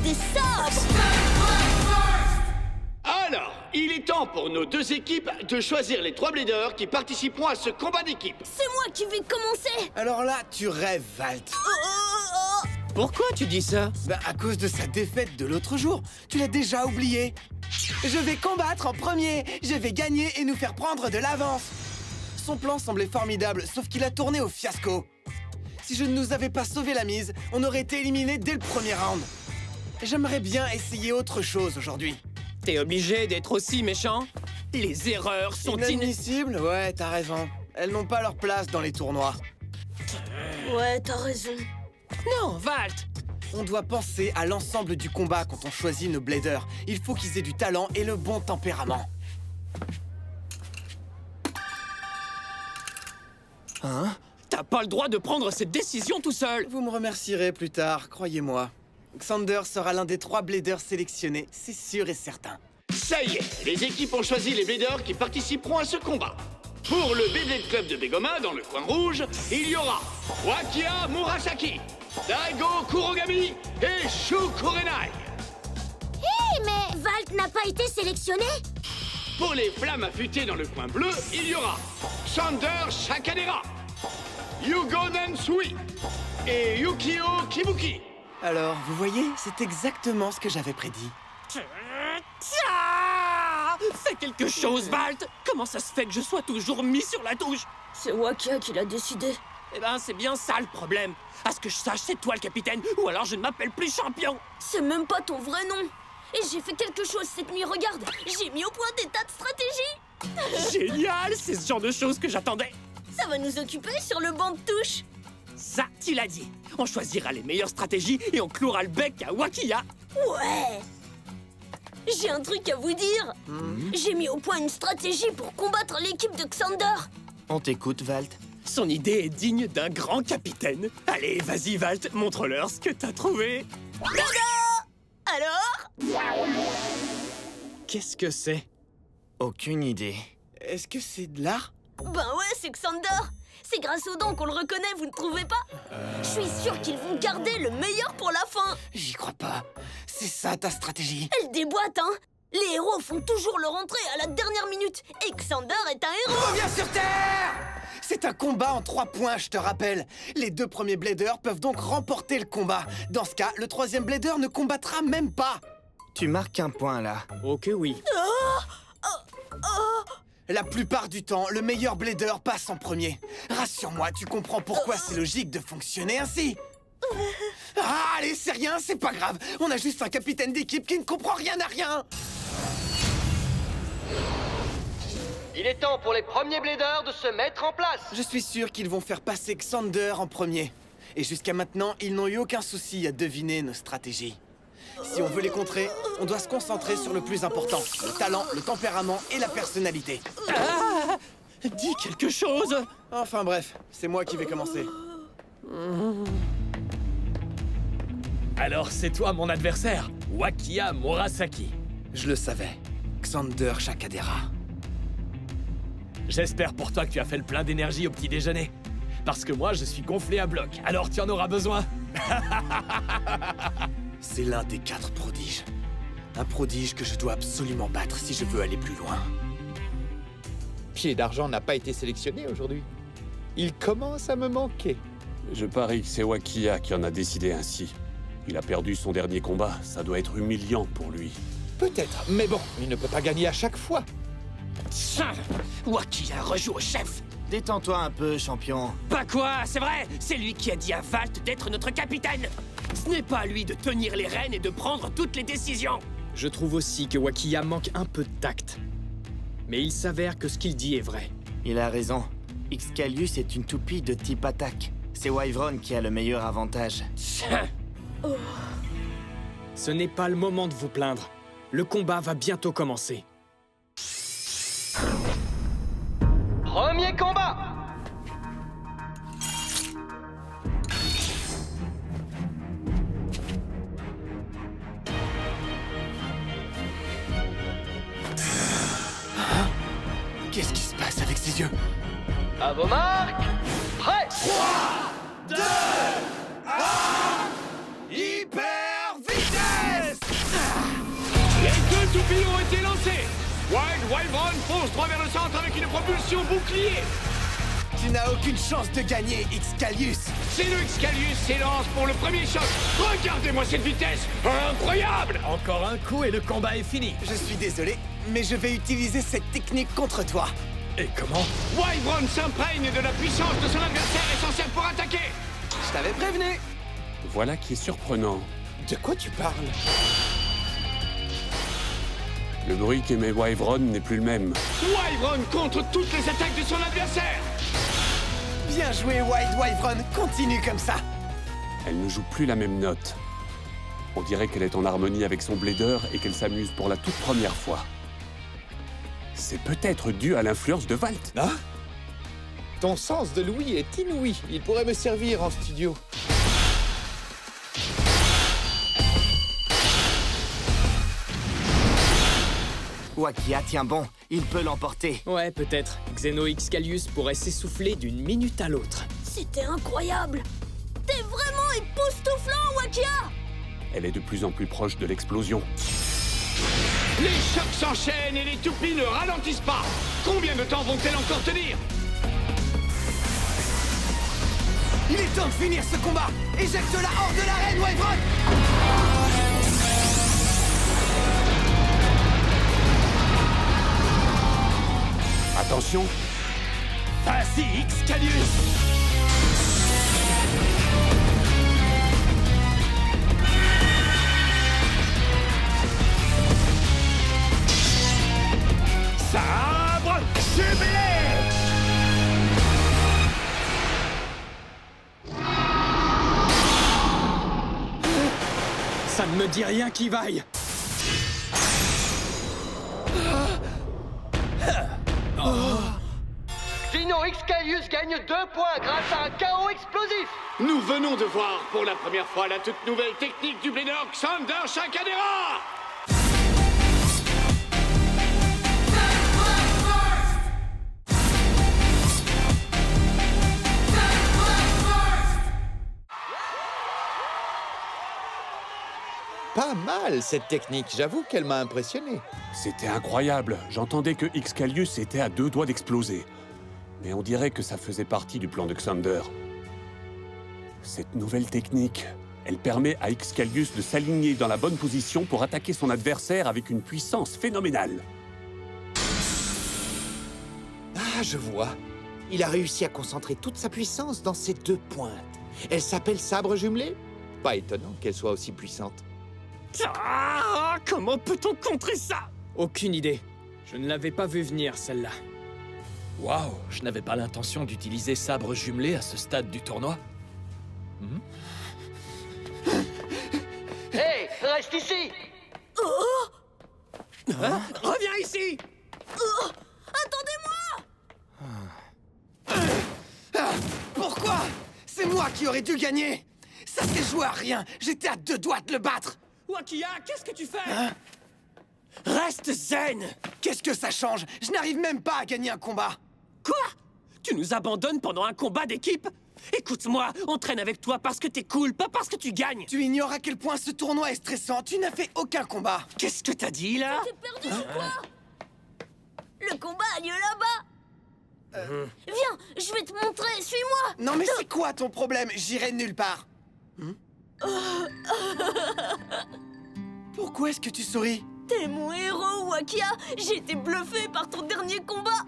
des sabres! Alors, il est temps pour nos deux équipes de choisir les 3 bladers qui participeront à ce combat d'équipe. C'est moi qui vais commencer! Alors là, tu rêves, Valt. Pourquoi tu dis ça? Bah, à cause de sa défaite de l'autre jour. Tu l'as déjà oublié. Je vais combattre en premier. Je vais gagner et nous faire prendre de l'avance. Son plan semblait formidable, sauf qu'il a tourné au fiasco. Si je ne nous avais pas sauvé la mise, on aurait été éliminés dès le premier round. J'aimerais bien essayer autre chose aujourd'hui. T'es obligé d'être aussi méchant? Les erreurs sont Inadmissibles? Ouais, t'as raison. Elles n'ont pas leur place dans les tournois. Ouais, t'as raison. Non, Valt! On doit penser à l'ensemble du combat quand on choisit nos bladers. Il faut qu'ils aient du talent et le bon tempérament. Hein? T'as pas le droit de prendre cette décision tout seul! Vous me remercierez plus tard, croyez-moi. Xander sera l'un des 3 bladers sélectionnés, c'est sûr et certain. Ça y est, les équipes ont choisi les bladers qui participeront à ce combat. Pour le Beyblade Club de Begoma, dans le coin rouge, il y aura Wakia Murasaki, Daigo Kurogami et Shu Kurenai. Mais Valt n'a pas été sélectionné? Pour les flammes affûtées dans le coin bleu, il y aura Xander Shakadera, Yugo Nansui et Yukio Kibuki. Alors, vous voyez, c'est exactement ce que j'avais prédit. Fais quelque chose, Valt! Comment ça se fait que je sois toujours mis sur la touche? C'est Wakia qui l'a décidé. Eh ben, c'est bien ça le problème. À ce que je sache, c'est toi le capitaine, ou alors je ne m'appelle plus champion. C'est même pas ton vrai nom. Et j'ai fait quelque chose cette nuit, regarde. J'ai mis au point des tas de stratégies. Génial, c'est ce genre de choses que j'attendais. Ça va nous occuper sur le banc de touche. Ça, tu l'as dit. On choisira les meilleures stratégies et on clouera le bec à Wakia. Ouais. J'ai un truc à vous dire. J'ai mis au point une stratégie pour combattre l'équipe de Xander. On t'écoute, Valt. Son idée est digne d'un grand capitaine. Allez, vas-y, Valt, montre-leur ce que t'as trouvé. Tada! Alors? Qu'est-ce que c'est? Aucune idée. Est-ce que c'est de l'art? Ben ouais, c'est Xander. C'est grâce aux dents qu'on le reconnaît, vous ne trouvez pas? Je suis sûre qu'ils vont garder le meilleur pour la fin. J'y crois pas. C'est ça ta stratégie? Elle déboîte, hein. Les héros font toujours leur entrée à la dernière minute. Et Xander est un héros. Reviens sur Terre! C'est un combat en 3 points, je te rappelle. Les 2 premiers bladers peuvent donc remporter le combat. Dans ce cas, le 3e blader ne combattra même pas. Tu marques un point, là. Oh que oui. La plupart du temps, le meilleur blader passe en premier. Rassure-moi, tu comprends pourquoi c'est logique de fonctionner ainsi. Ah, allez, c'est rien, c'est pas grave. On a juste un capitaine d'équipe qui ne comprend rien à rien. Il est temps pour les premiers bladers de se mettre en place. Je suis sûr qu'ils vont faire passer Xander en premier. Et jusqu'à maintenant, ils n'ont eu aucun souci à deviner nos stratégies. Si on veut les contrer, on doit se concentrer sur le plus important. Le talent, le tempérament et la personnalité. Ah! Dis quelque chose! Enfin bref, c'est moi qui vais commencer. Alors c'est toi mon adversaire, Wakia Murasaki. Je le savais. Xander Shakadera. J'espère pour toi que tu as fait le plein d'énergie au petit déjeuner. Parce que moi je suis gonflé à bloc, alors tu en auras besoin. C'est l'un des 4 prodiges. Un prodige que je dois absolument battre si je veux aller plus loin. Pied d'Argent n'a pas été sélectionné aujourd'hui. Il commence à me manquer. Je parie que c'est Wakia qui en a décidé ainsi. Il a perdu son dernier combat, ça doit être humiliant pour lui. Peut-être, mais bon, il ne peut pas gagner à chaque fois. Tiens, Wakia rejoue au chef. Détends-toi un peu, champion. Pas quoi, c'est vrai. C'est lui qui a dit à Valt d'être notre capitaine. Ce n'est pas à lui de tenir les rênes et de prendre toutes les décisions. Je trouve aussi que Wakia manque un peu de tact. Mais il s'avère que ce qu'il dit est vrai. Il a raison. Excalius est une toupie de type attaque. C'est Wyvern qui a le meilleur avantage. Tiens. Ce n'est pas le moment de vous plaindre. Le combat va bientôt commencer. Premier combat. Qu'est-ce qui se passe avec ses yeux? À vos marques, prêt. 3, 2, 1, hyper vitesse! toupies ont été lancées. Wild Wyvern fonce droit vers le centre avec une propulsion bouclier. Tu n'as aucune chance de gagner, Excalius. C'est le Excalius s'élance pour le premier choc. Regardez-moi cette vitesse incroyable. Encore un coup et le combat est fini. Je suis désolé, mais je vais utiliser cette technique contre toi. Et comment? Wyvern s'imprègne de la puissance de son adversaire et s'en sert pour attaquer. Je t'avais prévenu. Voilà qui est surprenant. De quoi tu parles? Le bruit qu'émet Wyvern n'est plus le même. Wyvern contre toutes les attaques de son adversaire. Bien joué, Wild Wyvern. Continue comme ça. Elle ne joue plus la même note. On dirait qu'elle est en harmonie avec son blader et qu'elle s'amuse pour la toute première fois. C'est peut-être dû à l'influence de Valt. Ah? Ton sens de l'ouïe est inouï. Il pourrait me servir en studio. Wakia tient bon, il peut l'emporter. Ouais, peut-être. Xeno Excalius pourrait s'essouffler d'une minute à l'autre. C'était incroyable. T'es vraiment époustouflant, Wakia. Elle est de plus en plus proche de l'explosion. Les chocs s'enchaînent et les toupies ne ralentissent pas. Combien de temps vont-elles encore tenir? Il est temps de finir ce combat. Éjecte-la hors de l'arène, Wyvern. Attention! Vas-y, Excalius! Sabre jubilé! Ça ne me dit rien qui vaille. Xeno Excalius gagne 2 points grâce à un chaos explosif. Nous venons de voir pour la première fois la toute nouvelle technique du Blader Xander Chakadera. Pas mal, cette technique. J'avoue qu'elle m'a impressionné. C'était incroyable. J'entendais que Excalius était à 2 doigts d'exploser. Mais on dirait que ça faisait partie du plan de Xander. Cette nouvelle technique, elle permet à Excalius de s'aligner dans la bonne position pour attaquer son adversaire avec une puissance phénoménale. Ah, je vois. Il a réussi à concentrer toute sa puissance dans ces 2 pointes. Elle s'appelle sabre jumelé? Pas étonnant qu'elle soit aussi puissante. Ah, comment peut-on contrer ça? Aucune idée. Je ne l'avais pas vu venir, celle-là. Waouh, je n'avais pas l'intention d'utiliser sabre jumelé à ce stade du tournoi. Hé, reste ici. Reviens ici! Attendez-moi. Pourquoi? C'est moi qui aurais dû gagner. Ça s'est joué à rien. J'étais à 2 doigts de le battre. Wakia, qu'est-ce que tu fais? Reste zen! Qu'est-ce que ça change? Je n'arrive même pas à gagner un combat. Quoi? Tu nous abandonnes pendant un combat d'équipe? Écoute-moi, on traîne avec toi parce que t'es cool, pas parce que tu gagnes! Tu ignores à quel point ce tournoi est stressant. Tu n'as fait aucun combat. Qu'est-ce que t'as dit, là? T'es perdu ou quoi? Le combat a lieu là-bas. Viens, je vais te montrer, suis-moi. Non mais c'est quoi ton problème? J'irai nulle part. Pourquoi est-ce que tu souris? T'es mon héros, Wakia. J'ai été bluffé par ton dernier combat.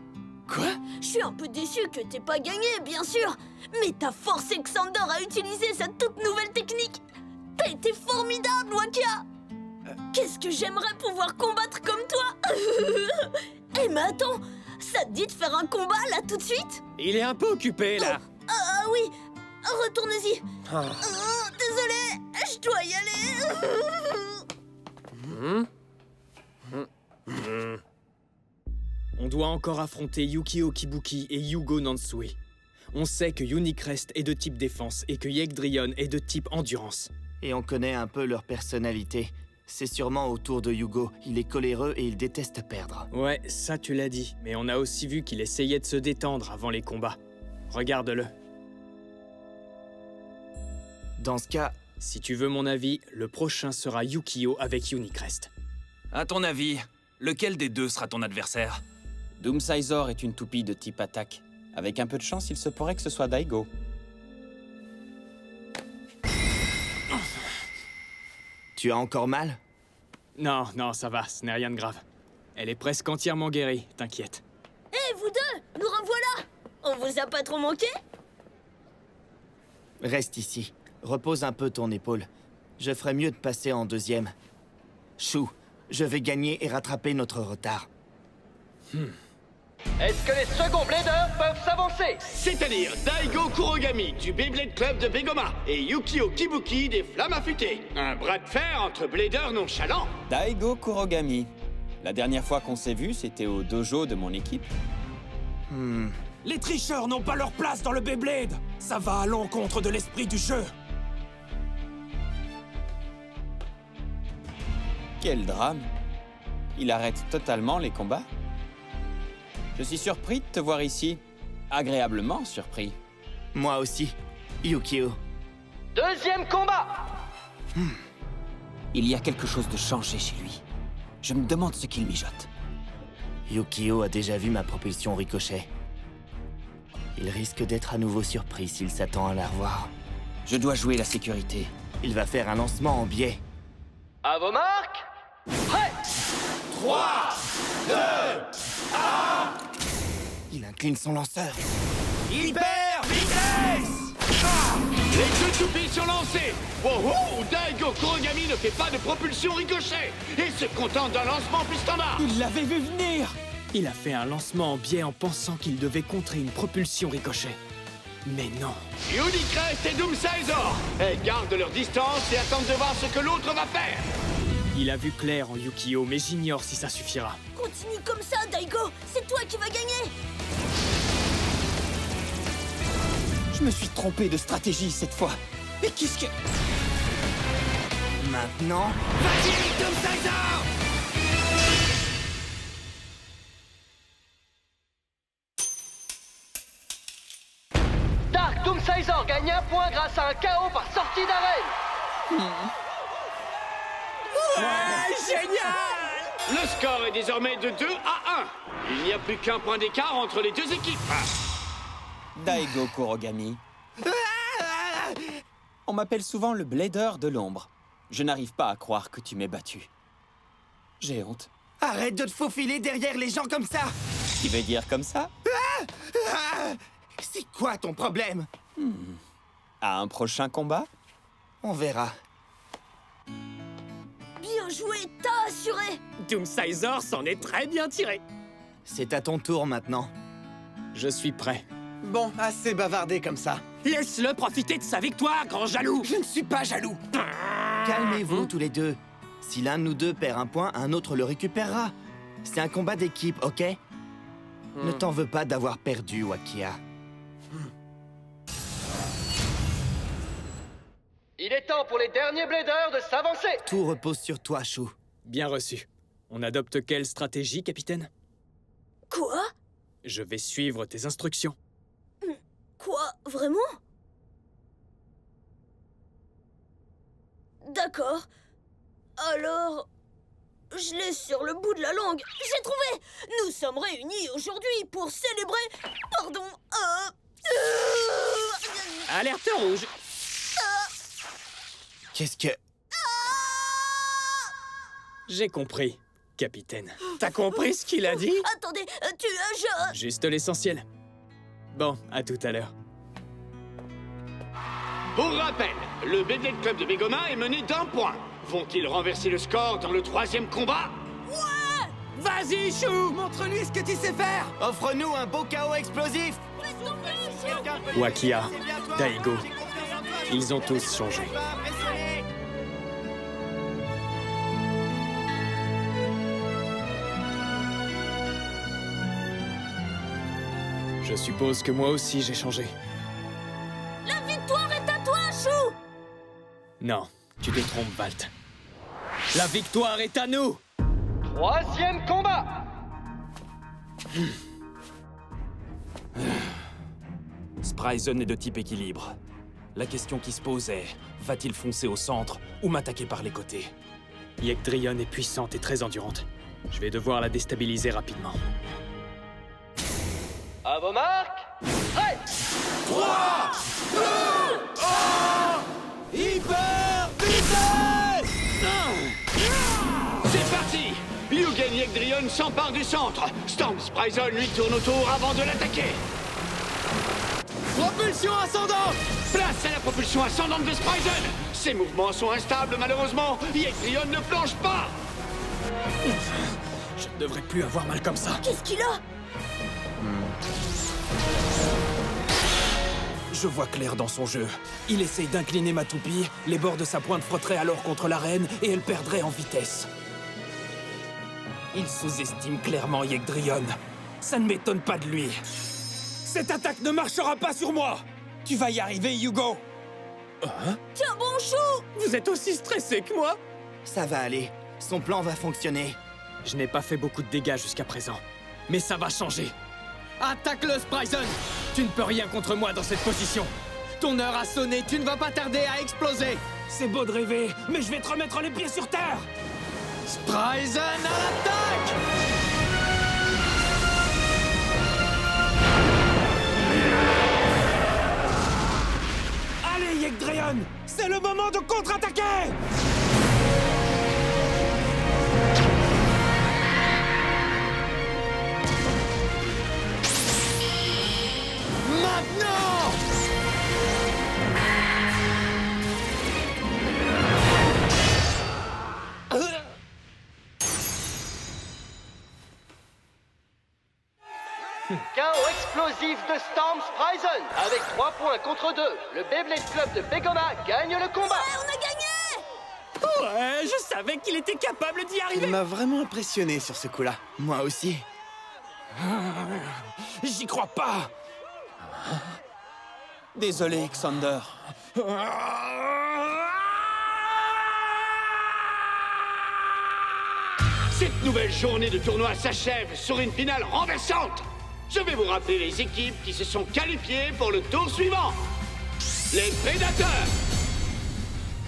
Quoi? Je suis un peu déçu que t'aies pas gagné, bien sûr. Mais t'as forcé Xander à utiliser sa toute nouvelle technique. T'as été formidable, Wakia. Qu'est-ce que j'aimerais pouvoir combattre comme toi. Eh mais attends, ça te dit de faire un combat là tout de suite? Il est un peu occupé, là. Ah oui, retourne-y. Désolé, je dois y aller. On doit encore affronter Yukio Kibuki et Yugo Nansui. On sait que Unicrest est de type défense et que Yegdrion est de type endurance. Et on connaît un peu leur personnalité. C'est sûrement autour de Yugo. Il est coléreux et il déteste perdre. Ouais, ça tu l'as dit. Mais on a aussi vu qu'il essayait de se détendre avant les combats. Regarde-le. Dans ce cas, Si tu veux mon avis, le prochain sera Yukio avec Unicrest. À ton avis, lequel des deux sera ton adversaire? Doomsizor est une toupie de type attaque. Avec un peu de chance, il se pourrait que ce soit Daigo. Tu as encore mal? Non, non, ça va, ce n'est rien de grave. Elle est presque entièrement guérie, t'inquiète. Hé, vous deux, nous revoilà! On vous a pas trop manqué? Reste ici. Repose un peu ton épaule. Je ferais mieux de passer en deuxième. Chou, je vais gagner et rattraper notre retard. Est-ce que les seconds Bladers peuvent s'avancer? C'est-à-dire Daigo Kurogami du Beyblade Club de Begoma et Yukio Kibuki des Flammes Affûtées. Un bras de fer entre bladers nonchalants. Daigo Kurogami. La dernière fois qu'on s'est vu, c'était au dojo de mon équipe. Les tricheurs n'ont pas leur place dans le Beyblade. Ça va à l'encontre de l'esprit du jeu. Quel drame. Il arrête totalement les combats. Je suis surpris de te voir ici. Agréablement surpris. Moi aussi. Yukio. Deuxième combat! Il y a quelque chose de changé chez lui. Je me demande ce qu'il mijote. Yukio a déjà vu ma propulsion ricochet. Il risque d'être à nouveau surpris s'il s'attend à la revoir. Je dois jouer la sécurité. Il va faire un lancement en biais. À vos marques! Prêt! 3, 2, 1... Il incline son lanceur. Hyper vitesse! Les deux toupies sont lancées. Wow, Daigo Kurogami ne fait pas de propulsion ricochet et se contente d'un lancement plus standard. Il l'avait vu venir! Il a fait un lancement en biais en pensant qu'il devait contrer une propulsion ricochet. Mais non. Unicrest et Doomsizor, elles gardent leur distance et attendent de voir ce que l'autre va faire. Il a vu clair en Yukio, mais j'ignore si ça suffira. Continue comme ça, Daigo! C'est toi qui vas gagner! Je me suis trompé de stratégie cette fois. Mais qu'est-ce que... Maintenant... Vas-y, Doomsizor! Dark Doomsizor gagne un point grâce à un KO par sortie d'arène. Le score est désormais de 2 à 1. Il n'y a plus qu'un point d'écart entre les deux équipes. Daigo Kurogami. On m'appelle souvent le Blader de l'ombre. Je n'arrive pas à croire que tu m'aies battu. J'ai honte. Arrête de te faufiler derrière les gens comme ça! Tu veux dire comme ça? C'est quoi ton problème? À un prochain combat? On verra. Bien joué, t'as assuré! Doomsizor s'en est très bien tiré. C'est à ton tour maintenant. Je suis prêt. Bon, assez bavardé comme ça. Laisse-le profiter de sa victoire, grand jaloux. Je ne suis pas jaloux. Calmez-vous tous les deux. Si l'un de nous deux perd un point, un autre le récupérera. C'est un combat d'équipe, ok? Ne t'en veux pas d'avoir perdu, Wakia. Il est temps pour les derniers Bladers de s'avancer. Tout repose sur toi, Chou. Bien reçu. On adopte quelle stratégie, capitaine? Quoi? Je vais suivre tes instructions. Quoi? Vraiment? D'accord. Alors... Je l'ai sur le bout de la langue. J'ai trouvé! Nous sommes réunis aujourd'hui pour célébrer... Pardon... Alerte rouge. Qu'est-ce que... J'ai compris, capitaine. T'as compris ce qu'il a dit? Attendez, Juste l'essentiel. Bon, à tout à l'heure. Pour rappel, le Beyblade Club de Begoma est mené d'1 point. Vont-ils renverser le score dans le 3e combat? Vas-y, Chou! Montre-lui ce que tu sais faire! Offre-nous un beau chaos explosif! Wakia, Daigo, ils ont tous changé. Je suppose que moi aussi j'ai changé. La victoire est à toi, Chou! Non, tu te trompes, Valt. La victoire est à nous! 3e combat! Spryzen est de type équilibre. La question qui se pose est, va-t-il foncer au centre ou m'attaquer par les côtés? Yegdrion est puissante et très endurante. Je vais devoir la déstabiliser rapidement. À vos marques, prêt! 3, 2, 1, hyper vitesse! C'est parti! Yugen Yegdrion s'empare du centre. Stamps Bryson lui tourne autour avant de l'attaquer. Propulsion ascendante! Place à la propulsion ascendante de Spryzen. Ses mouvements sont instables, malheureusement. Yegdrion ne planche pas. Je ne devrais plus avoir mal comme ça. Qu'est-ce qu'il a? Je vois clair dans son jeu. Il essaye d'incliner ma toupie, les bords de sa pointe frotteraient alors contre l'arène et elle perdrait en vitesse. Il sous-estime clairement Yegdrion. Ça ne m'étonne pas de lui. Cette attaque ne marchera pas sur moi! Tu vas y arriver, Hugo! Tiens bon chou! Vous êtes aussi stressé que moi? Ça va aller. Son plan va fonctionner. Je n'ai pas fait beaucoup de dégâts jusqu'à présent. Mais ça va changer. Attaque-le, Spryzen! Tu ne peux rien contre moi dans cette position. Ton heure a sonné, tu ne vas pas tarder à exploser! C'est beau de rêver, mais je vais te remettre les pieds sur terre! Spryzen à l'attaque! Allez, Yegdrion! C'est le moment de contre-attaquer! Maintenant! Chaos explosif de Storm Spryzen. Avec 3 points contre 2, le Beyblade Club de Begoma gagne le combat. Ouais, on a gagné! Ouais, je savais qu'il était capable d'y Il arriver. m'a vraiment impressionné sur ce coup-là. Moi aussi. J'y crois pas! Désolé, Xander. Cette nouvelle journée de tournoi s'achève sur une finale renversante. Je vais vous rappeler les équipes qui se sont qualifiées pour le tour suivant. Les Prédateurs.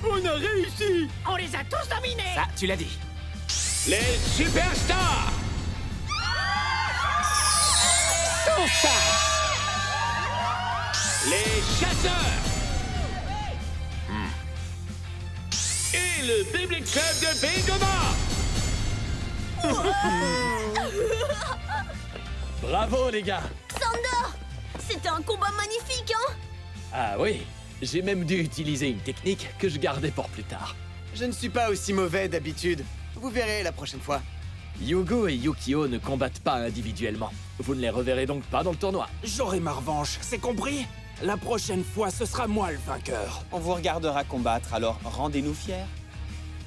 On a réussi. On les a tous dominés! Ça, tu l'as dit. Les Superstars. Les Chasseurs. Et le Beyblade Club de Begoma. Bravo, les gars! Xander! C'était un combat magnifique, hein? Ah oui, j'ai même dû utiliser une technique que je gardais pour plus tard. Je ne suis pas aussi mauvais d'habitude. Vous verrez la prochaine fois. Yugo et Yukio ne combattent pas individuellement. Vous ne les reverrez donc pas dans le tournoi. J'aurai ma revanche, c'est compris? La prochaine fois, ce sera moi le vainqueur. On vous regardera combattre, alors rendez-nous fiers.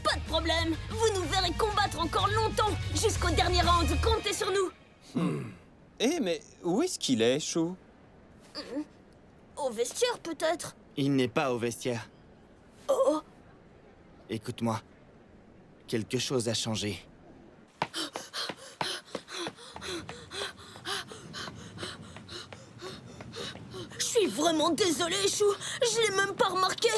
Pas de problème! Vous nous verrez combattre encore longtemps! Jusqu'au dernier round, comptez sur nous! Eh, mais où est-ce qu'il est, Chou? Au vestiaire, peut-être? Il n'est pas au vestiaire. Oh! Écoute-moi. Quelque chose a changé. Je suis vraiment désolée, Chou! Je l'ai même pas remarqué!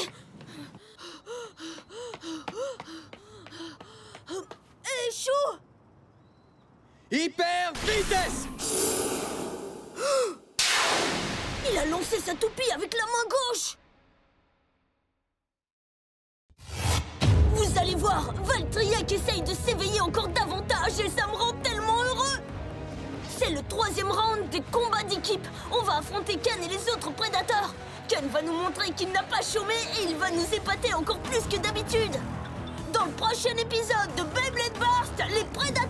Hé, Chou! Hyper vitesse! Il a lancé sa toupie avec la main gauche! Vous allez voir, Valtryek essaye de s'éveiller encore davantage et ça me rend tellement heureux! C'est le 3e round des combats d'équipe. On va affronter Ken et les autres prédateurs. Ken va nous montrer qu'il n'a pas chômé et il va nous épater encore plus que d'habitude. Dans le prochain épisode de Beyblade Burst, les prédateurs